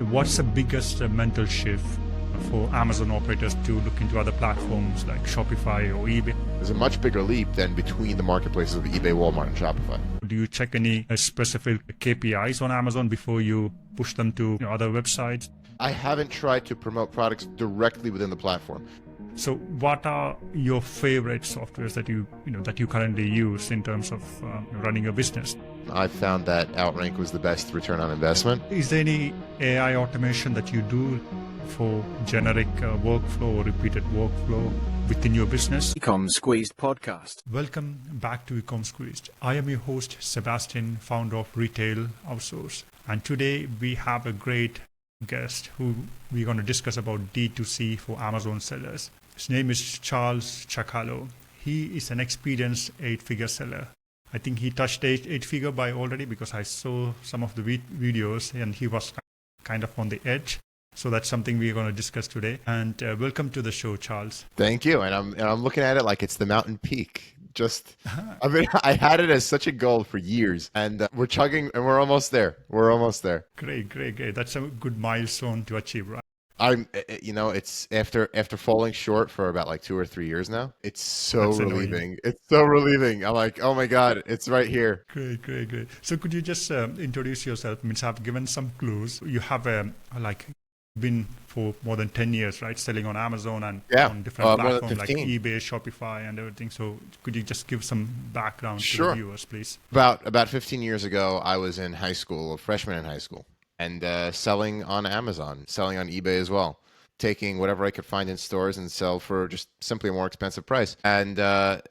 What's the biggest mental shift for Amazon operators to look into other platforms like Shopify or eBay? There's a much bigger leap than between the marketplaces of eBay, Walmart, and Shopify. Do you check any specific KPIs on Amazon before you push them to other websites? I haven't tried to promote products directly within the platform. So what are your favorite softwares that you currently use in terms of running your business? I found that Outrank was the best return on investment. Is there any AI automation that you do for generic workflow or repeated workflow within your business? eCommerce Squeezed podcast. Welcome back to eCommerce Squeezed. I am your host, Sebastian, founder of Retail-Outsource. And today we have a great guest who we're going to discuss about D2C for Amazon sellers. His name is Charles Chakkalo. He is an experienced 8-figure seller. I think he touched eight-figure by already because I saw some of the videos and he was kind of on the edge. So that's something we're going to discuss today. And welcome to the show, Charles. Thank you. And I'm looking at it like it's the mountain peak. I had it as such a goal for years, and we're chugging, and we're almost there. Great. That's a good milestone to achieve, right? It's after falling short for about like 2 or 3 years now. It's so relieving. It's so relieving. I'm like, oh my God, it's right here. Great. So could you just introduce yourself? Means I've given some clues. You have been for more than 10 years, right? Selling on Amazon and on different platforms like eBay, Shopify, and everything. So could you just give some background to the viewers, please? About 15 years ago, I was in high school, a freshman in high school, and selling on Amazon, selling on eBay as well, taking whatever I could find in stores and sell for just simply a more expensive price. And I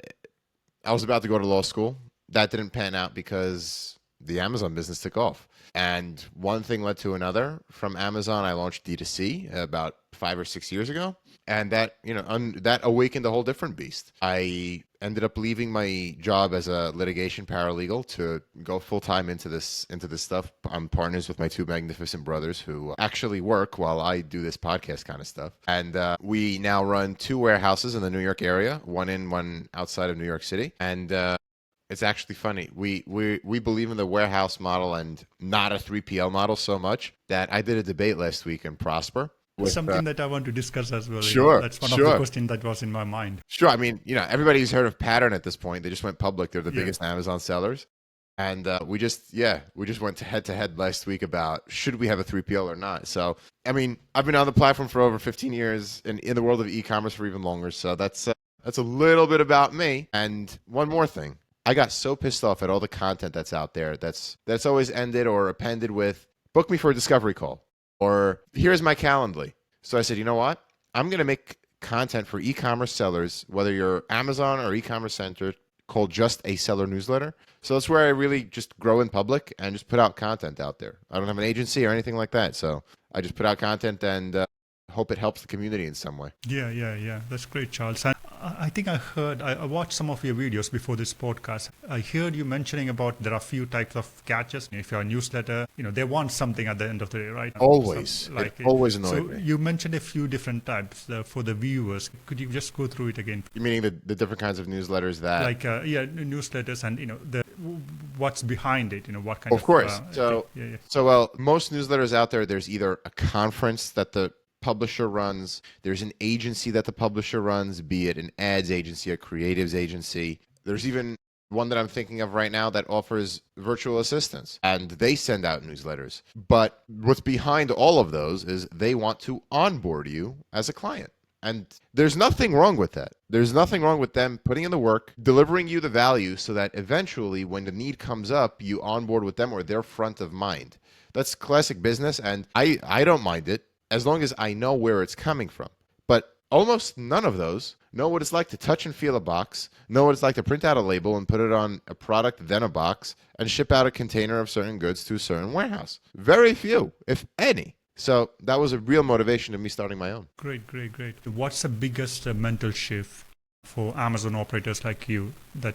was about to go to law school. That didn't pan out because the Amazon business took off. And one thing led to another. From Amazon, I launched D2C about 5 or 6 years ago. And that, that awakened a whole different beast. I ended up leaving my job as a litigation paralegal to go full-time into this stuff. I'm partners with my 2 magnificent brothers who actually work while I do this podcast kind of stuff. And we now run 2 warehouses in the New York area, one in, one outside of New York City. And it's actually funny. We believe in the warehouse model and not a 3PL model so much that I did a debate last week in Prosper. Something that I want to discuss as well. Sure. That's one of the questions that was in my mind. Sure. I mean, everybody's heard of Pattern at this point. They just went public. They're the biggest Amazon sellers. And we just went head to head last week about should we have a 3PL or not. So, I mean, I've been on the platform for over 15 years and in the world of e-commerce for even longer. So that's a little bit about me. And one more thing. I got so pissed off at all the content that's out there that's always ended or appended with, book me for a discovery call, or here's my Calendly. So I said, you know what? I'm going to make content for e-commerce sellers, whether you're Amazon or e-commerce centered, called just a seller newsletter. So that's where I really just grow in public and just put out content out there. I don't have an agency or anything like that. So I just put out content and hope it helps the community in some way. Yeah. That's great, Charles. And I think I watched some of your videos before this podcast. I heard you mentioning about there are a few types of catches. If you're a newsletter, they want something at the end of the day, right? Always. Always annoyed me. So you mentioned a few different types for the viewers. Could you just go through it again? You meaning the different kinds of newsletters that... newsletters and, what's behind it, what kind of... Of course. So most newsletters out there, there's either a conference that the publisher runs, there's an agency that the publisher runs, be it an ads agency, a creatives agency. There's even one that I'm thinking of right now that offers virtual assistants, and they send out newsletters. But what's behind all of those is they want to onboard you as a client. And there's nothing wrong with that. There's nothing wrong with them putting in the work, delivering you the value so that eventually when the need comes up, you onboard with them or they're front of mind. That's classic business, and I don't mind it, as long as I know where it's coming from. But almost none of those know what it's like to touch and feel a box, know what it's like to print out a label and put it on a product, then a box, and ship out a container of certain goods to a certain warehouse. Very few, if any. So that was a real motivation to me starting my own. Great. What's the biggest mental shift for Amazon operators like you that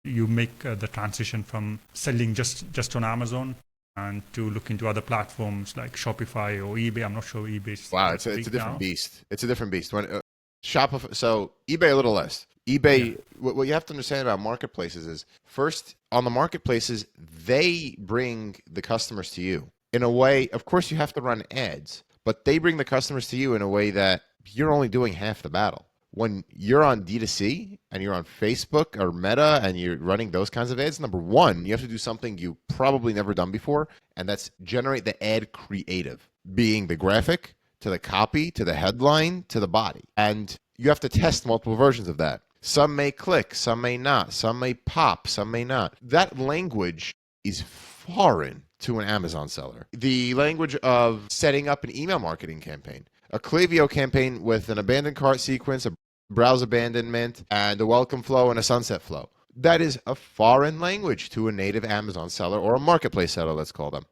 you make the transition from selling just on Amazon and to look into other platforms like Shopify or eBay? I'm not sure eBay's... Wow, it's a different beast. It's a different beast. When Shopify, so eBay a little less. eBay, what you have to understand about marketplaces is, first, on the marketplaces, they bring the customers to you. in a way, of course, you have to run ads, but they bring the customers to you in a way that you're only doing half the battle. When you're on D2C and you're on Facebook or Meta and you're running those kinds of ads, number one, you have to do something you probably never done before, and that's generate the ad creative, being the graphic to the copy to the headline to the body. And you have to test multiple versions of that. Some may click, some may not, some may pop, some may not. That language is foreign to an Amazon seller. The language of setting up an email marketing campaign, a Klaviyo campaign with an abandoned cart sequence, a browse abandonment, and a welcome flow and a sunset flow. That is a foreign language to a native Amazon seller or a marketplace seller, let's call them.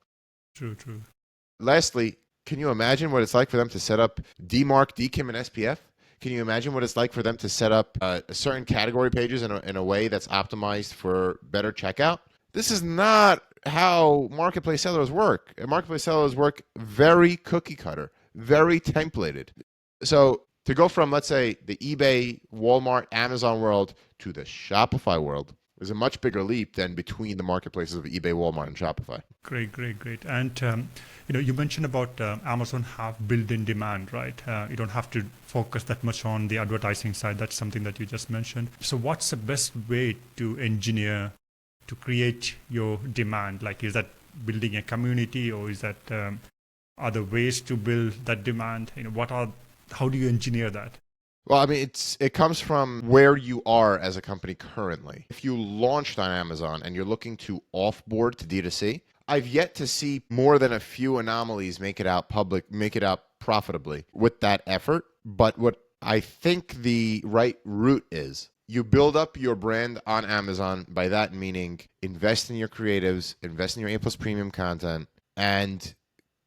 True, true. Lastly, can you imagine what it's like for them to set up DMARC, DKIM, and SPF? Can you imagine what it's like for them to set up certain category pages in a way that's optimized for better checkout? This is not how marketplace sellers work. Marketplace sellers work very cookie cutter, very templated. So to go from, let's say, the eBay, Walmart, Amazon world to the Shopify world is a much bigger leap than between the marketplaces of eBay, Walmart, and Shopify. Great, great, great. And you mentioned about Amazon have built-in demand, right? You don't have to focus that much on the advertising side. That's something that you just mentioned. So what's the best way to engineer to create your demand? Like, is that building a community, or is that other ways to build that demand? How do you engineer that? Well, I mean, it comes from where you are as a company currently. If you launched on Amazon and you're looking to offboard to D2C, I've yet to see more than a few anomalies make it out profitably with that effort. But what I think the right route is, you build up your brand on Amazon. By that meaning, invest in your creatives, invest in your A+ premium content, and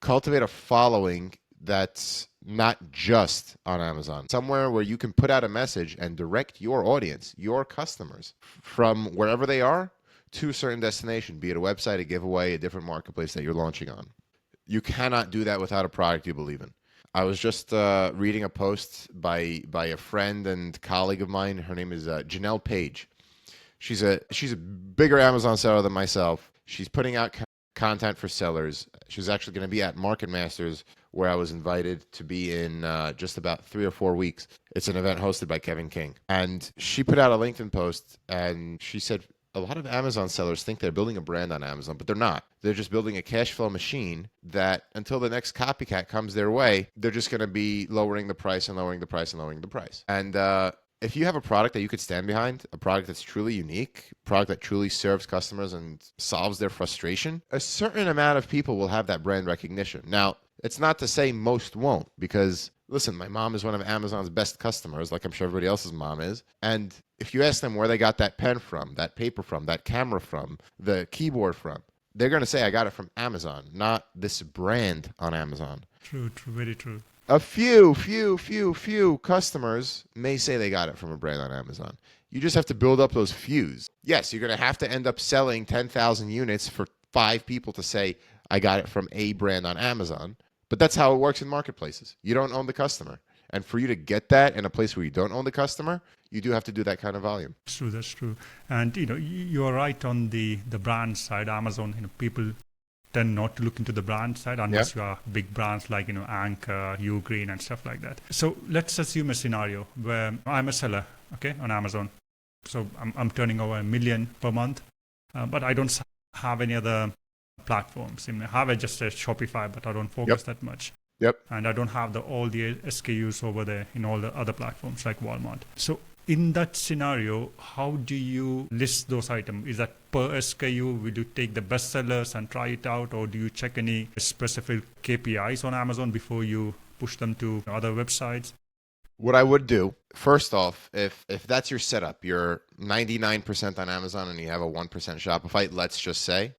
cultivate a following that's not just on Amazon. Somewhere where you can put out a message and direct your audience, your customers, from wherever they are to a certain destination, be it a website, a giveaway, a different marketplace that you're launching on. You cannot do that without a product you believe in. I was just reading a post by a friend and colleague of mine. Her name is Janelle Page. She's a bigger Amazon seller than myself. She's putting out content for sellers. She was actually going to be at Market Masters, where I was invited to be in just about 3 or 4 weeks. It's an event hosted by Kevin King. And she put out a LinkedIn post, and she said, a lot of Amazon sellers think they're building a brand on Amazon, but they're not. They're just building a cash flow machine that until the next copycat comes their way, they're just going to be lowering the price and lowering the price and lowering the price. And if you have a product that you could stand behind, a product that's truly unique, a product that truly serves customers and solves their frustration, a certain amount of people will have that brand recognition. Now, it's not to say most won't, because listen, my mom is one of Amazon's best customers, like I'm sure everybody else's mom is. And if you ask them where they got that pen from, that paper from, that camera from, the keyboard from, they're going to say, I got it from Amazon, not this brand on Amazon. True, very true. A few customers may say they got it from a brand on Amazon. You just have to build up those fews. Yes, you're going to have to end up selling 10,000 units for 5 people to say, I got it from a brand on Amazon. But that's how it works in marketplaces. You don't own the customer. And for you to get that in a place where you don't own the customer, you do have to do that kind of volume. That's true. And you are right on the brand side. Amazon, people tend not to look into the brand side unless you are big brands like Anchor, Ugreen, and stuff like that. So let's assume a scenario where I'm a seller, on Amazon. So I'm turning over $1 million per month, but I don't have any other platforms. I have just a Shopify, but I don't focus that much. And I don't have all the SKUs over there in all the other platforms like Walmart. So in that scenario, how do you list those items? Is that per SKU? Will you take the best sellers and try it out, or do you check any specific KPIs on Amazon before you push them to other websites? What I would do, first off, if that's your setup, you're 99% on Amazon and you have a 1% Shopify, let's just say,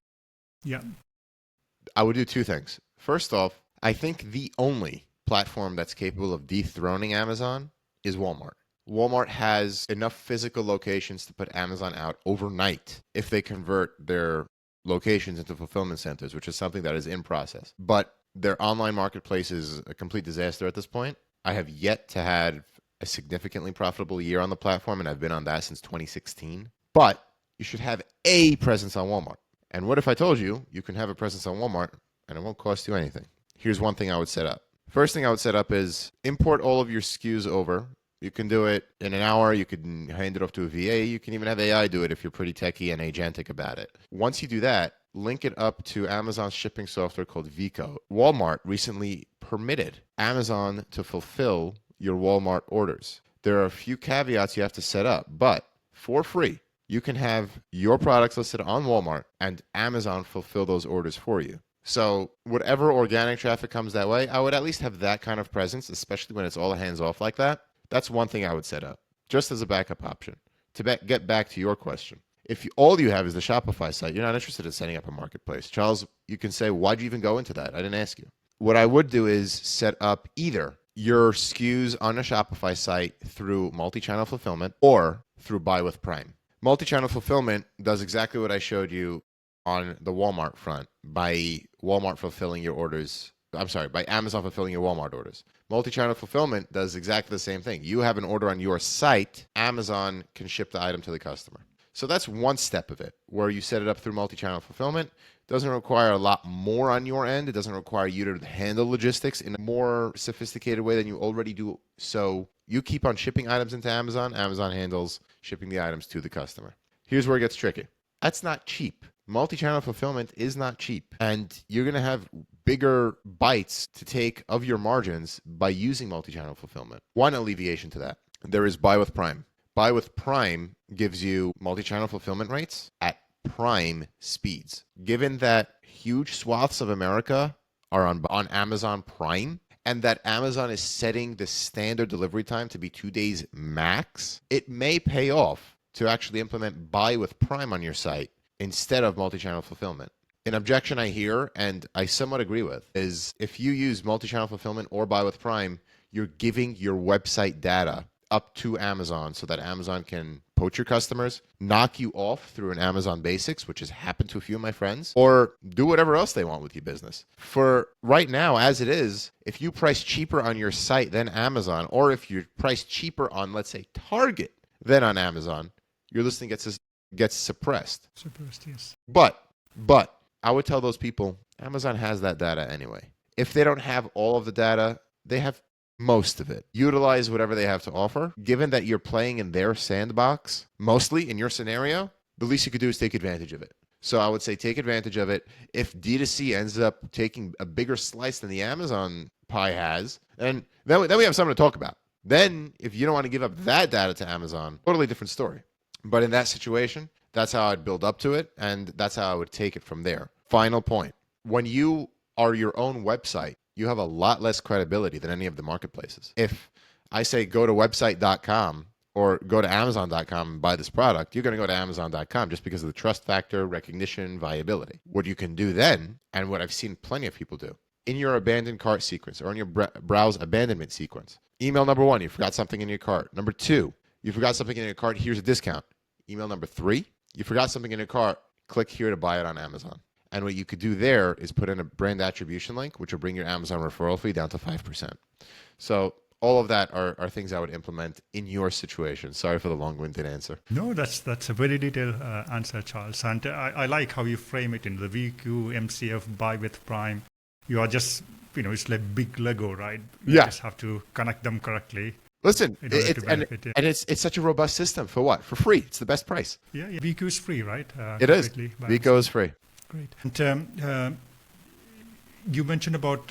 I would do 2 things. First off, I think the only platform that's capable of dethroning Amazon is Walmart. Walmart has enough physical locations to put Amazon out overnight if they convert their locations into fulfillment centers, which is something that is in process. But their online marketplace is a complete disaster at this point. I have yet to have a significantly profitable year on the platform, and I've been on that since 2016. But you should have a presence on Walmart. And what if I told you you can have a presence on Walmart and it won't cost you anything. Here's one thing I would set up. First thing I would set up is import all of your SKUs over. You can do it in an hour. You can hand it off to a VA. You can even have AI do it if you're pretty techie and agentic about it. Once you do that, link it up to Amazon's shipping software called Vico. Walmart recently permitted Amazon to fulfill your Walmart orders. There are a few caveats you have to set up, but for free, you can have your products listed on Walmart and Amazon fulfill those orders for you. So whatever organic traffic comes that way, I would at least have that kind of presence, especially when it's all hands off like that. That's one thing I would set up, just as a backup option. To get back to your question, if all you have is the Shopify site, you're not interested in setting up a marketplace. Charles, you can say, why'd you even go into that? I didn't ask you. What I would do is set up either your SKUs on a Shopify site through multi-channel fulfillment or through Buy with Prime. Multi-channel fulfillment does exactly what I showed you on the Walmart front by Walmart fulfilling your orders. I'm sorry, by Amazon fulfilling your Walmart orders. Multi-channel fulfillment does exactly the same thing. You have an order on your site, Amazon can ship the item to the customer. So that's one step of it, where you set it up through multi-channel fulfillment. Doesn't require a lot more on your end. It doesn't require you to handle logistics in a more sophisticated way than you already do. So you keep on shipping items into Amazon. Amazon handles shipping the items to the customer. Here's where it gets tricky. That's not cheap. Multi-channel fulfillment is not cheap. And you're going to have bigger bites to take of your margins by using multi-channel fulfillment. One alleviation to that, there is Buy with Prime. Buy with Prime gives you multi-channel fulfillment rates at prime speeds. Given that huge swaths of America are on Amazon Prime, and that Amazon is setting the standard delivery time to be 2 days max, it may pay off to actually implement Buy with Prime on your site instead of multi-channel fulfillment. An objection I hear, and I somewhat agree with, is if you use multi-channel fulfillment or Buy with Prime, you're giving your website data up to Amazon so that Amazon can poach your customers, knock you off through an Amazon Basics, which has happened to a few of my friends, or do whatever else they want with your business. For right now, as it is, if you price cheaper on your site than Amazon, or if you price cheaper on, let's say, Target than on Amazon, your listing gets suppressed. Suppressed, yes. But I would tell those people, Amazon has that data anyway. If they don't have all of the data, they have most of it. Utilize whatever they have to offer. Given that you're playing in their sandbox, mostly in your scenario, the least you could do is take advantage of it. So I would say take advantage of it. If D2C ends up taking a bigger slice than the Amazon pie has, and then we have something to talk about. Then if you don't want to give up that data to Amazon, totally different story. But in that situation, that's how I'd build up to it, and that's how I would take it from there. Final point. When you are your own website, you have a lot less credibility than any of the marketplaces. If I say go to website.com or go to amazon.com and buy this product, you're going to go to amazon.com just because of the trust factor, recognition, viability. What you can do then, and what I've seen plenty of people do, in your abandoned cart sequence or in your browse abandonment sequence, email number 1, you forgot something in your cart. Number 2, you forgot something in your cart, here's a discount. Email number 3, you forgot something in your cart, click here to buy it on Amazon. And what you could do there is put in a brand attribution link, which will bring your Amazon referral fee down to 5%. So all of that are things I would implement in your situation. Sorry for the long-winded answer. No, that's a very detailed answer, Charles. And I like how you frame it in the VQ, MCF, Buy with Prime. You are just, it's like big Lego, right? You just have to connect them correctly. Listen, it's such a robust system. For what? For free. It's the best price. Yeah. VQ is free, right? It is. VQ is free. Great. And you mentioned about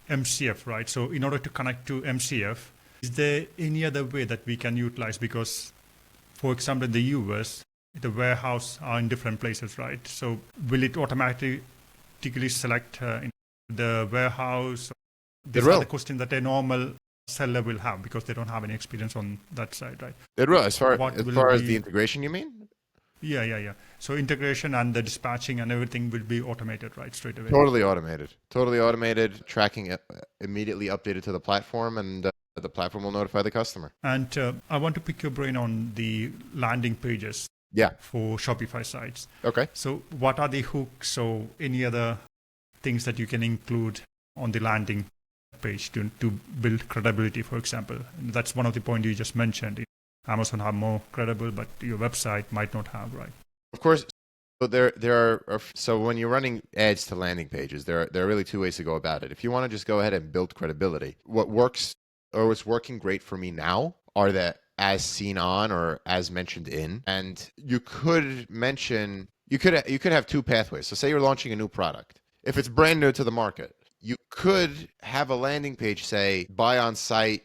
MCF, right? So in order to connect to MCF, is there any other way that we can utilize? Because, for example, in the US, the warehouse are in different places, right? So will it automatically select the warehouse? These are the questions that a normal seller will have because they don't have any experience on that side, right? It will. As far as the integration, you mean? Yeah. So integration and the dispatching and everything will be automated, right? Straight away. Totally automated. Tracking immediately updated to the platform, and the platform will notify the customer. And I want to pick your brain on the landing pages. Yeah. For Shopify sites. Okay. So what are the hooks or any other things that you can include on the landing page to build credibility, for example? And that's one of the points you just mentioned. Amazon have more credible, but your website might not have, right? Of course. So so when you're running ads to landing pages, there are really two ways to go about it. If you want to just go ahead and build credibility, what works or what's working great for me now are the as seen on or as mentioned in, and you could have two pathways. So say you're launching a new product. If it's brand new to the market, you could have a landing page say buy on site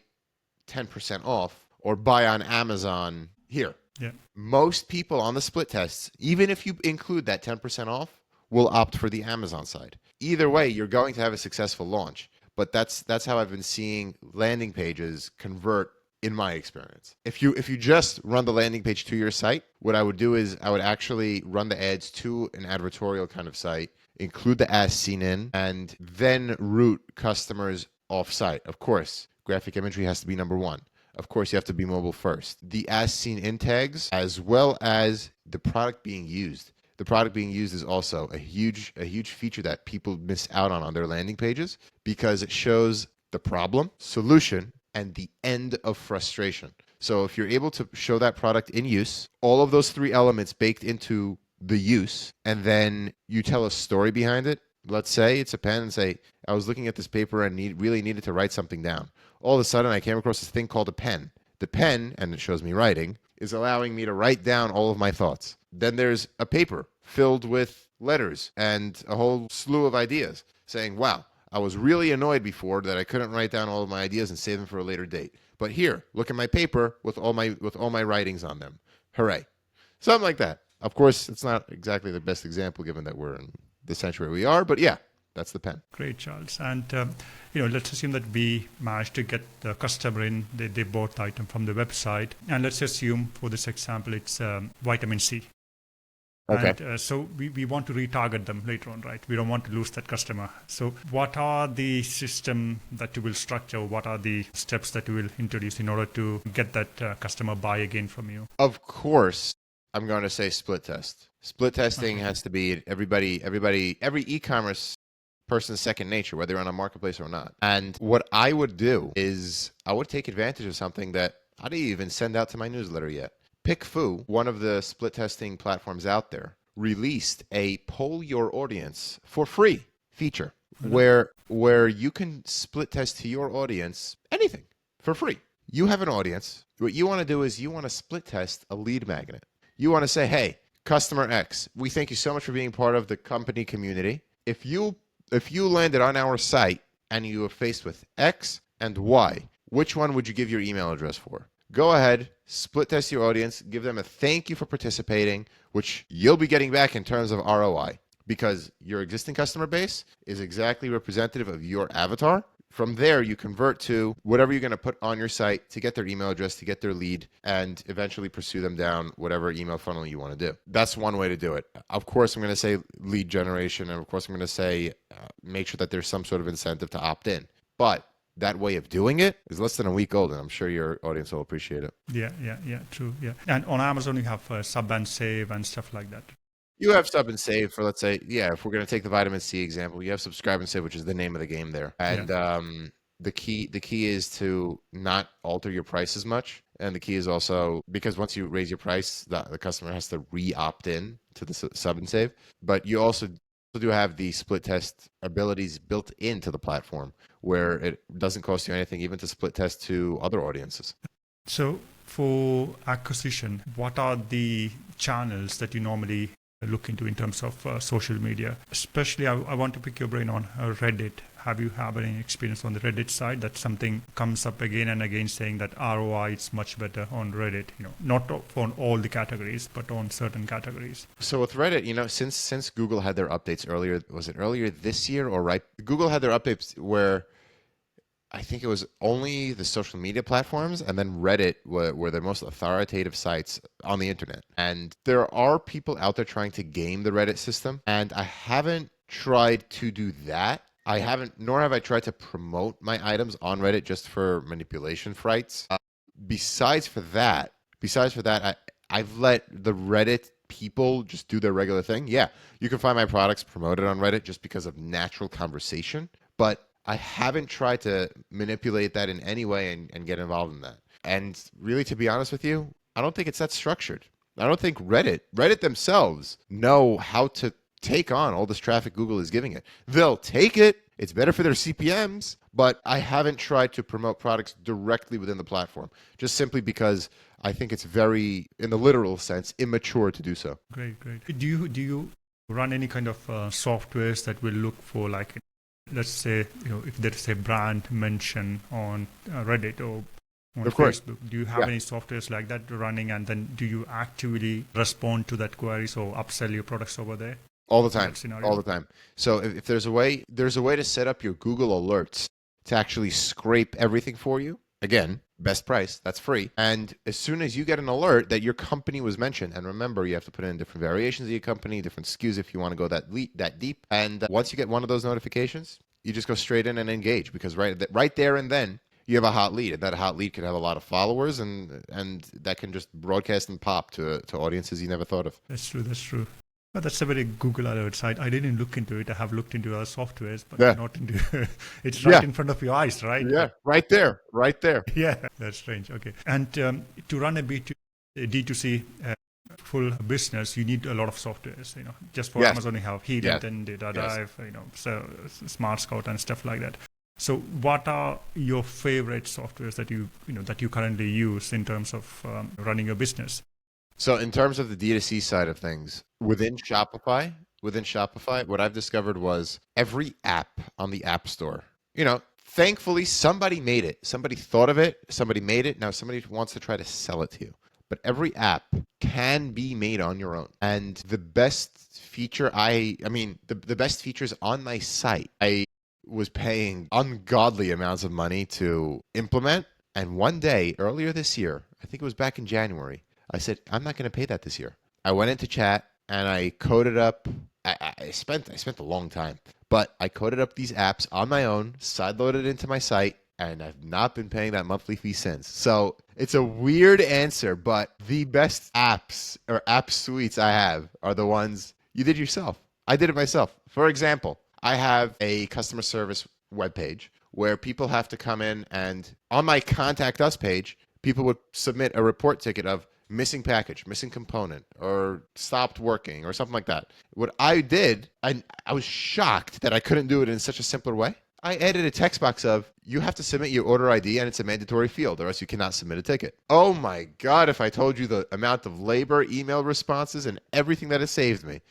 10% off or buy on Amazon here. Yeah. Most people on the split tests, even if you include that 10% off, will opt for the Amazon side. Either way, you're going to have a successful launch. But that's how I've been seeing landing pages convert in my experience. If you just run the landing page to your site, what I would do is I would actually run the ads to an advertorial kind of site, include the as seen in, and then route customers off site. Of course, graphic imagery has to be number one. Of course, you have to be mobile first. The as seen in tags, as well as the product being used. The product being used is also a huge feature that people miss out on their landing pages because it shows the problem, solution, and the end of frustration. So if you're able to show that product in use, all of those three elements baked into the use, and then you tell a story behind it. Let's say it's a pen and say, I was looking at this paper and really needed to write something down. All of a sudden, I came across this thing called a pen. The pen, and it shows me writing, is allowing me to write down all of my thoughts. Then there's a paper filled with letters and a whole slew of ideas saying, wow, I was really annoyed before that I couldn't write down all of my ideas and save them for a later date. But here, look at my paper with all my writings on them. Hooray. Something like that. Of course, it's not exactly the best example given that we're in the century we are, but yeah, that's the pen. Great, Charles. And let's assume that we managed to get the customer in. They bought the item from the website, and let's assume for this example it's vitamin C. Okay. And so we want to retarget them later on, right? We don't want to lose that customer. So what are the system that you will structure? What are the steps that you will introduce in order to get that customer buy again from you? Of course, I'm going to say split test. Split testing has to be every e-commerce person's second nature, whether you're on a marketplace or not. And what I would do is I would take advantage of something that I didn't even send out to my newsletter yet. PickFu, one of the split testing platforms out there, released a poll your audience for free feature where you can split test to your audience anything for free. You have an audience. What you want to do is you want to split test a lead magnet. You want to say, hey, customer X, we thank you so much for being part of the company community. If you landed on our site and you were faced with X and Y, which one would you give your email address for? Go ahead, split test your audience, give them a thank you for participating, which you'll be getting back in terms of ROI because your existing customer base is exactly representative of your avatar. From there, you convert to whatever you're going to put on your site to get their email address, to get their lead, and eventually pursue them down whatever email funnel you want to do. That's one way to do it. Of course, I'm going to say lead generation, and of course, I'm going to say make sure that there's some sort of incentive to opt in. But that way of doing it is less than a week old, and I'm sure your audience will appreciate it. Yeah, true. Yeah. And on Amazon, you have sub and save and stuff like that. You have sub and save for, let's say, if we're going to take the vitamin C example, you have subscribe and save, which is the name of the game there. And the key is to not alter your price as much. And the key is also, because once you raise your price, the customer has to re-opt in to the sub and save. But you also do have the split test abilities built into the platform where it doesn't cost you anything even to split test to other audiences. So for acquisition, what are the channels that you normally look into in terms of social media? Especially, I want to pick your brain on Reddit. Have you had any experience on the Reddit side that something comes up again and again saying that ROI is much better on Reddit? Not on all the categories, but on certain categories. So with Reddit, since Google had their updates earlier, was it earlier this year or right? Google had their updates where I think it was only the social media platforms, and then Reddit were the most authoritative sites on the internet. And there are people out there trying to game the Reddit system, and I haven't tried to do that. Nor have I tried to promote my items on Reddit just for manipulation frights. Besides for that, I've let the Reddit people just do their regular thing. Yeah, you can find my products promoted on Reddit just because of natural conversation, but I haven't tried to manipulate that in any way and get involved in that. And really, to be honest with you, I don't think it's that structured. I don't think Reddit themselves know how to take on all this traffic Google is giving it. They'll take it. It's better for their CPMs, but I haven't tried to promote products directly within the platform, just simply because I think it's very, in the literal sense, immature to do so. Great, great. Do you run any kind of softwares that will look for, like, let's say, if there is a brand mention on Reddit or on Of course. Facebook, do you have Yeah. any softwares like that running, and then do you actively respond to that queries or upsell your products over there? All the In time. that scenario? All the time. So if there's a way to set up your Google alerts to actually scrape everything for you. Again, best price, that's free. And as soon as you get an alert that your company was mentioned, and remember, you have to put in different variations of your company, different SKUs if you want to go that deep. And once you get one of those notifications, you just go straight in and engage, because right there and then you have a hot lead, and that hot lead can have a lot of followers, and that can just broadcast and pop to audiences you never thought of. That's true. That's true. Well, that's a very Google alert site. I didn't look into it. I have looked into other softwares, but Yeah. not into. It's right Yeah. in front of your eyes, right? Yeah, right there, right there. Yeah, that's strange. Okay. And to run a D2C full business, you need a lot of softwares. Just for Yes. Amazon, you have Heat Yes. and Data Yes. Dive, so Smart Scout and stuff like that. So, what are your favorite softwares that you currently use in terms of running your business? So in terms of the D2C side of things, within Shopify, what I've discovered was every app on the App Store, thankfully somebody made it. Somebody thought of it, somebody made it. Now somebody wants to try to sell it to you. But every app can be made on your own. And the best feature the best features on my site, I was paying ungodly amounts of money to implement. And one day earlier this year, I think it was back in January, I said, I'm not going to pay that this year. I went into chat and I coded up. I spent a long time, but I coded up these apps on my own, sideloaded into my site, and I've not been paying that monthly fee since. So it's a weird answer, but the best apps or app suites I have are the ones you did yourself. I did it myself. For example, I have a customer service webpage where people have to come in, and on my Contact Us page, people would submit a report ticket of missing package, missing component, or stopped working, or something like that. What I did, I was shocked that I couldn't do it in such a simpler way. I added a text box of, you have to submit your order ID, and it's a mandatory field, or else you cannot submit a ticket. Oh my God, if I told you the amount of labor, email responses, and everything that it saved me.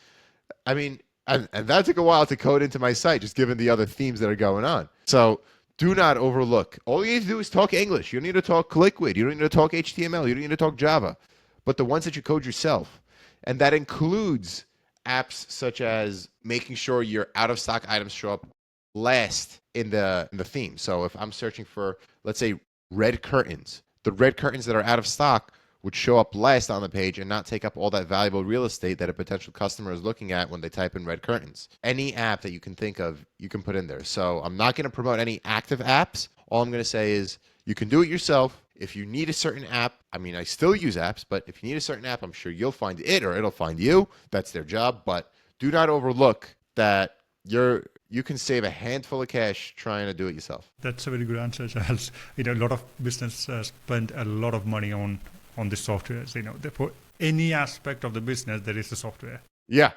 I mean, and that took a while to code into my site, just given the other themes that are going on. So do not overlook. All you need to do is talk English. You don't need to talk Liquid. You don't need to talk HTML. You don't need to talk Java. But the ones that you code yourself. And that includes apps such as making sure your out-of-stock items show up last in the theme. So if I'm searching for, let's say, red curtains, the red curtains that are out of stock would show up last on the page and not take up all that valuable real estate that a potential customer is looking at when they type in red curtains. Any app that you can think of, you can put in there. So I'm not going to promote any active apps. All I'm going to say is you can do it yourself. If you need a certain app, I still use apps, but if you need a certain app, I'm sure you'll find it or it'll find you. That's their job. But do not overlook that you can save a handful of cash trying to do it yourself. That's a very good answer, Charles. A lot of business spend a lot of money on the software. For any aspect of the business, there is a software. Yeah.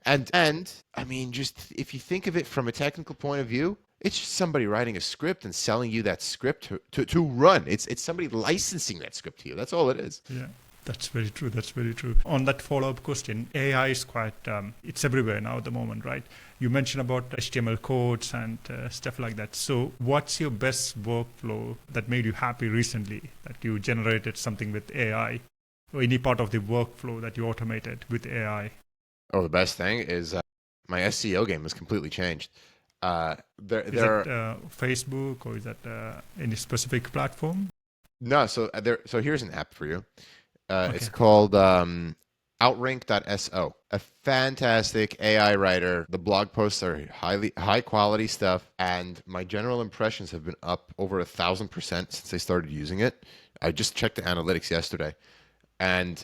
And just if you think of it from a technical point of view, it's just somebody writing a script and selling you that script to run. It's somebody licensing that script to you. That's all it is. Yeah, that's very true. That's very true. On that follow-up question, AI is quite, it's everywhere now at the moment, right? You mentioned about HTML codes and stuff like that. So what's your best workflow that made you happy recently, that you generated something with AI, or any part of the workflow that you automated with AI? Oh, the best thing is my SEO game has completely changed. Is that Facebook, or is that any specific platform? No, so here's an app for you. Okay. It's called Outrank.so. A fantastic AI writer. The blog posts are high quality stuff, and my general impressions have been up over 1,000% since I started using it. I just checked the analytics yesterday, and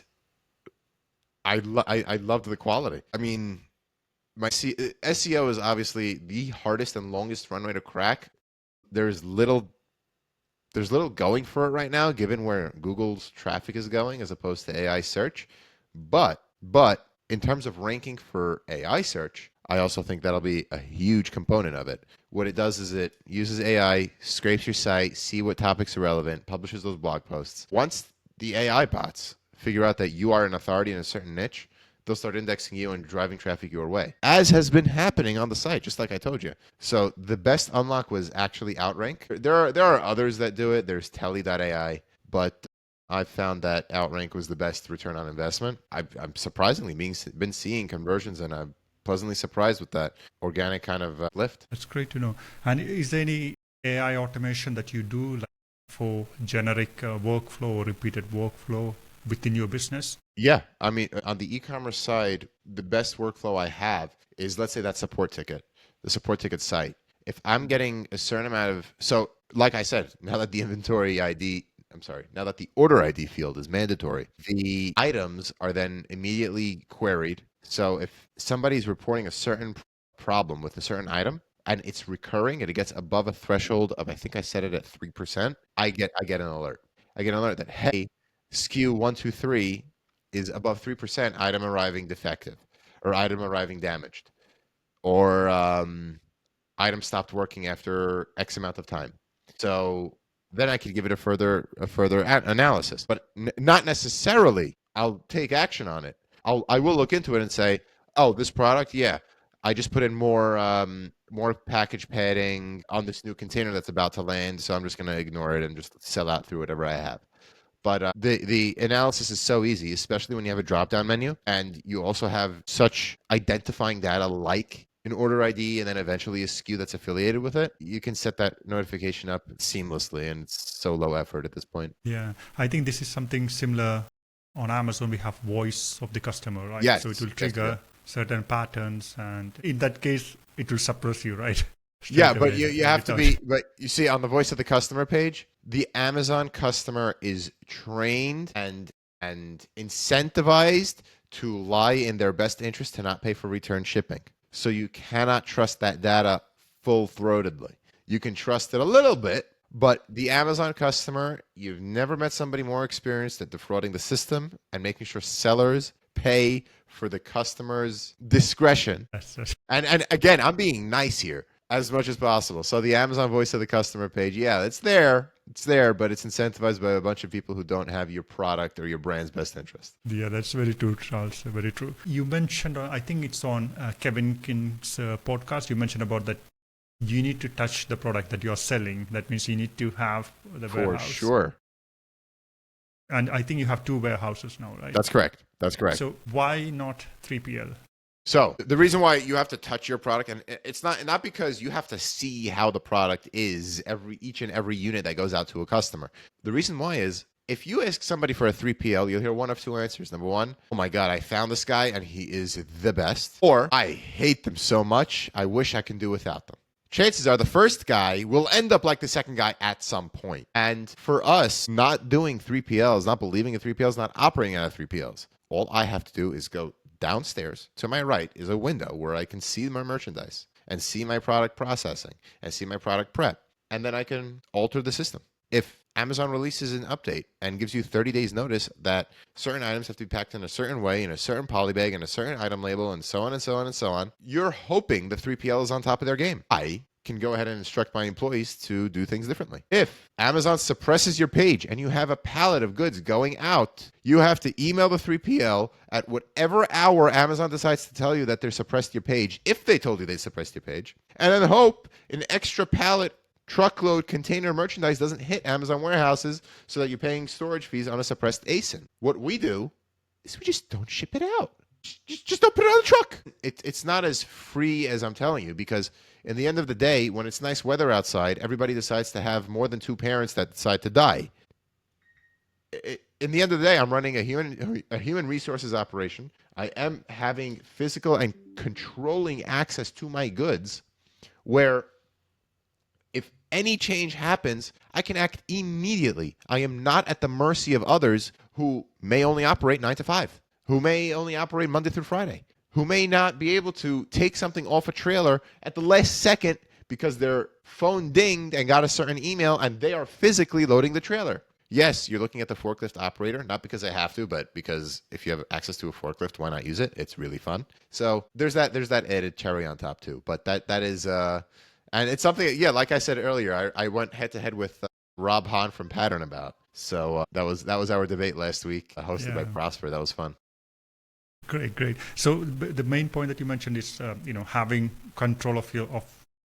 I loved the quality. My SEO is obviously the hardest and longest runway to crack. There's little there's little going for it right now, given where Google's traffic is going as opposed to AI search. But in terms of ranking for AI search, I also think that'll be a huge component of it. What it does is it uses AI, scrapes your site, see what topics are relevant, publishes those blog posts. Once the AI bots figure out that you are an authority in a certain niche, they'll start indexing you and driving traffic your way, as has been happening on the site, just like I told you. So the best unlock was actually Outrank. There are others that do it. There's Telly.ai, but I found that Outrank was the best return on investment. I'm surprisingly been seeing conversions, and I'm pleasantly surprised with that organic kind of lift. That's great to know. And is there any AI automation that you do like for generic workflow or repeated workflow within your business? Yeah. I mean, on the e-commerce side, the best workflow I have is, let's say, that support ticket, the support ticket site. If I'm getting a certain amount of, so like I said, now that the now that the order ID field is mandatory, the items are then immediately queried. So if somebody's reporting a certain problem with a certain item and it's recurring and it gets above a threshold of, I think I set it at 3%, I get an alert. I get an alert that, hey, SKU 123 is above 3%, item arriving defective, or item arriving damaged, or item stopped working after X amount of time. So then I could give it a further analysis, but not necessarily I'll take action on it. I will look into it and say, oh, this product, yeah, I just put in more package padding on this new container that's about to land, so I'm just going to ignore it and just sell out through whatever I have. But the analysis is so easy, especially when you have a drop-down menu and you also have such identifying data like an order ID and then eventually a SKU that's affiliated with it. You can set that notification up seamlessly, and it's so low effort at this point. Yeah, I think this is something similar on Amazon. We have voice of the customer, right? Yes, so it will trigger certain patterns, and in that case, it will suppress you, right? Yeah, but you have to be, but you see on the voice of the customer page, the Amazon customer is trained and incentivized to lie in their best interest to not pay for return shipping. So you cannot trust that data full-throatedly. You can trust it a little bit, but the Amazon customer, you've never met somebody more experienced at defrauding the system and making sure sellers pay for the customer's discretion. And again, I'm being nice here as much as possible. So the Amazon voice of the customer page, yeah, it's there, but it's incentivized by a bunch of people who don't have your product or your brand's best interest. Yeah, that's very true, Charles. Very true. You mentioned, I think it's on Kevin King's podcast, you mentioned about that you need to touch the product that you're selling. That means you need to have the warehouse. For sure. And I think you have 2 warehouses now, right? That's correct. So why not 3PL? So the reason why you have to touch your product, and it's not because you have to see how the product is each and every unit that goes out to a customer. The reason why is, if you ask somebody for a 3PL, you'll hear one of 2 answers. Number 1, oh my God, I found this guy and he is the best. Or, I hate them so much, I wish I can do without them. Chances are the first guy will end up like the second guy at some point. And for us, not doing 3PLs, not believing in 3PLs, not operating out of 3PLs, all I have to do is go downstairs. To my right is a window where I can see my merchandise and see my product processing and see my product prep. And then I can alter the system. If Amazon releases an update and gives you 30 days notice that certain items have to be packed in a certain way, in a certain polybag, in a certain item label, and so on and so on and so on, you're hoping the 3PL is on top of their game. I can go ahead and instruct my employees to do things differently. If Amazon suppresses your page and you have a pallet of goods going out, you have to email the 3PL at whatever hour Amazon decides to tell you that they suppressed your page, if they told you they suppressed your page, and then hope an extra pallet truckload container merchandise doesn't hit Amazon warehouses so that you're paying storage fees on a suppressed ASIN. What we do is we just don't ship it out. Just don't put it on the truck. It's not as free as I'm telling you, because in the end of the day, when it's nice weather outside, everybody decides to have more than 2 parents that decide to die. In the end of the day, I'm running a human resources operation. I am having physical and controlling access to my goods, where if any change happens, I can act immediately. I am not at the mercy of others who may only operate 9 to 5, who may only operate Monday through Friday, who may not be able to take something off a trailer at the last second because their phone dinged and got a certain email and they are physically loading the trailer. Yes, you're looking at the forklift operator, not because I have to, but because if you have access to a forklift, why not use it? It's really fun. So there's that added cherry on top too. But that is, and it's something, yeah, like I said earlier, I went head to head with Rob Hahn from Pattern about. So that was our debate last week, hosted by Prosper. That was fun. Great. So the main point that you mentioned is, having control of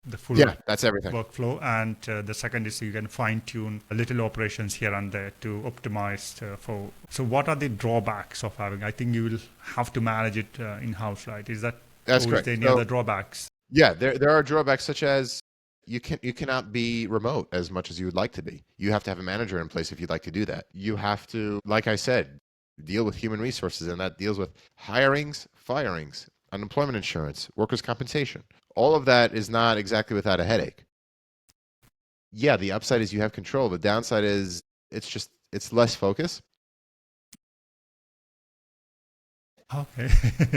the full that's everything. workflow, and the second is you can fine tune little operations here and there to optimize for. So what are the drawbacks of having? I think you will have to manage it in house, right? Is that that's correct? Is there any other drawbacks? Yeah, there are drawbacks such as you cannot be remote as much as you would like to be. You have to have a manager in place if you'd like to do that. You have to, like I said, deal with human resources, and that deals with hirings, firings, unemployment insurance, workers' compensation. All of that is not exactly without a headache. Yeah, the upside is you have control. The downside is it's less focus. Okay.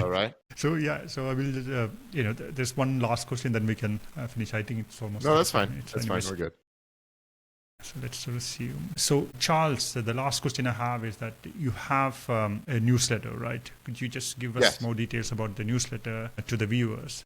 All right. So I will, there's one last question, then we can finish. I think it's almost. No, that's fine. That's fine. We're good. So let's resume. So Charles, the last question I have is that you have a newsletter, right? Could you just give us more details about the newsletter to the viewers?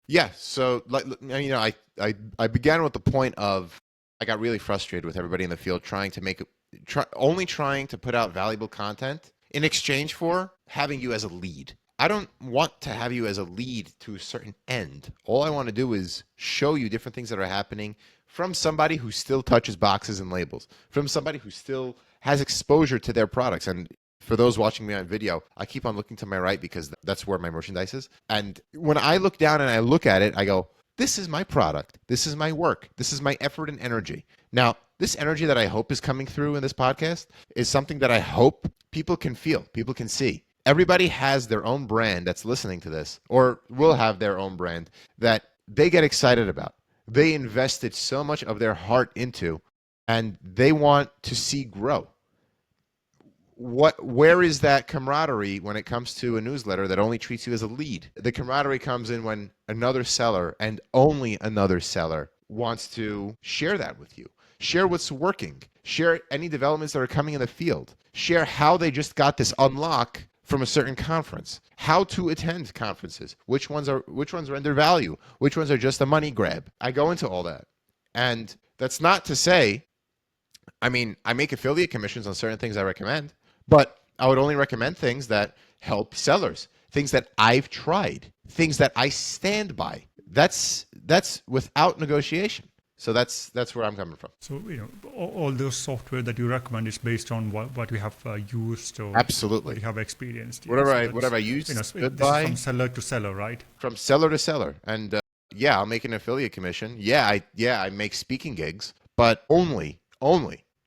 Yeah. So, I began with the point of I got really frustrated with everybody in the field trying to put out valuable content in exchange for having you as a lead. I don't want to have you as a lead to a certain end. All I want to do is show you different things that are happening from somebody who still touches boxes and labels, from somebody who still has exposure to their products. And for those watching me on video, I keep on looking to my right because that's where my merchandise is. And when I look down and I look at it, I go, this is my product. This is my work. This is my effort and energy. Now, this energy that I hope is coming through in this podcast is something that I hope people can feel, people can see. Everybody has their own brand that's listening to this, or will have their own brand that they get excited about. They invested so much of their heart into, and they want to see grow. Where is that camaraderie when it comes to a newsletter that only treats you as a lead? The camaraderie comes in when another seller, and only another seller, wants to share that with you. Share what's working. Share any developments that are coming in the field. Share how they just got this unlock from a certain conference, how to attend conferences, which ones render value, which ones are just a money grab. I go into all that. And that's not to say, I make affiliate commissions on certain things I recommend, but I would only recommend things that help sellers, things that I've tried, things that I stand by. That's without negotiation. So that's where I'm coming from. So all those software that you recommend is based on what we have used or absolutely what we have experienced. Whatever I used, this is from seller to seller, right? From seller to seller, and I'll make an affiliate commission. I make speaking gigs, but only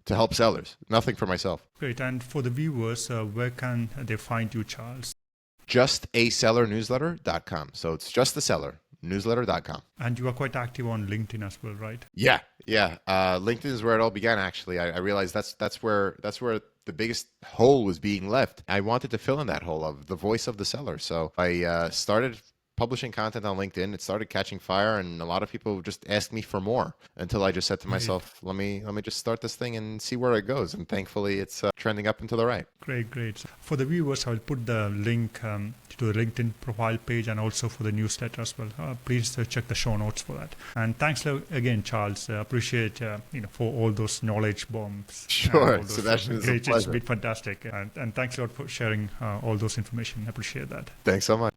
to help sellers, nothing for myself. Great. And for the viewers, where can they find you, Charles? JustAsellerNewsletter.com. So it's just the seller. Newsletter.com. And you are quite active on LinkedIn as well, right? Yeah. LinkedIn is where it all began. Actually, I realized that's where the biggest hole was being left. I wanted to fill in that hole of the voice of the seller. So I started publishing content on LinkedIn. It started catching fire, and a lot of people just asked me for more until I just said to myself, let me just start this thing and see where it goes. And thankfully, it's trending up and to the right. Great. For the viewers, I will put the link to the LinkedIn profile page and also for the newsletter as well. Please check the show notes for that. And thanks again, Charles. Appreciate for all those knowledge bombs. Sure, Sebastian, it's a pleasure. It's been fantastic. And thanks a lot for sharing all those information. I appreciate that. Thanks so much.